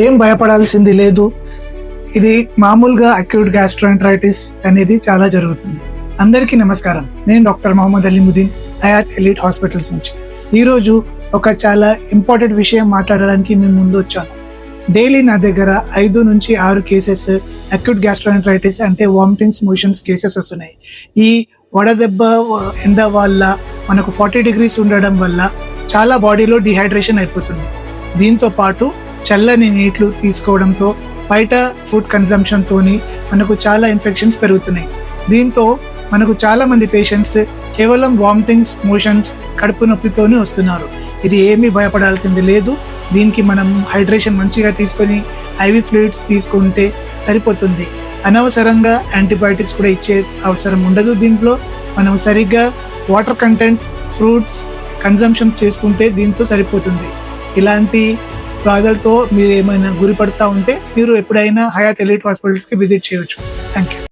ఏం భయపడాల్సింది లేదు. ఇది మామూలుగా అక్యూట్ గ్యాస్ట్రోఎంటరైటిస్ అనేది చాలా జరుగుతుంది. అందరికీ నమస్కారం. నేను doctor Mohammed Alimuddin, Hayat elite hospitals నుంచి. ఈరోజు ఒక చాలా ఇంపార్టెంట్ విషయం మాట్లాడడానికి మేము ముందు వచ్చాను. డైలీ నా దగ్గర 5 నుంచి 6 కేసెస్ అక్యూట్ గ్యాస్ట్రోఎంటరైటిస్ అంటే వామిటింగ్స్, మోషన్స్ కేసెస్ వస్తున్నాయి. ఈ వడదెబ్బ ఎండ వల్ల మనకు 40 degrees ఉండడం వల్ల చాలా బాడీలో డిహైడ్రేషన్ అయిపోతుంది. దీంతో పాటు చల్లని నీళ్లు తీసుకోవడంతో, బయట ఫుడ్ కన్జంప్షన్తో మనకు చాలా ఇన్ఫెక్షన్స్ పెరుగుతున్నాయి. దీంతో మనకు చాలా మంది పేషెంట్స్ కేవలం వామిటింగ్స్, మోషన్స్, కడుపు నొప్పితోనే వస్తున్నారు. ఇది ఏమీ భయపడాల్సింది లేదు. దీనికి మనం హైడ్రేషన్ మంచిగా తీసుకొని ఐవి ఫ్లూయిడ్స్ తీసుకుంటే సరిపోతుంది. అనవసరంగా యాంటీబయాటిక్స్ కూడా ఇచ్చే అవసరం ఉండదు. దీంట్లో మనం సరిగ్గా వాటర్ కంటెంట్, ఫ్రూట్స్ కన్జంప్షన్ చేసుకుంటే దీంతో సరిపోతుంది. ఇలాంటి బాధలతో మీరు ఏమైనా గురిపడతా ఉంటే మీరు ఎప్పుడైనా హయాత్ ఎలీట్ హాస్పిటల్స్కి విజిట్ చేయొచ్చు. Thank you.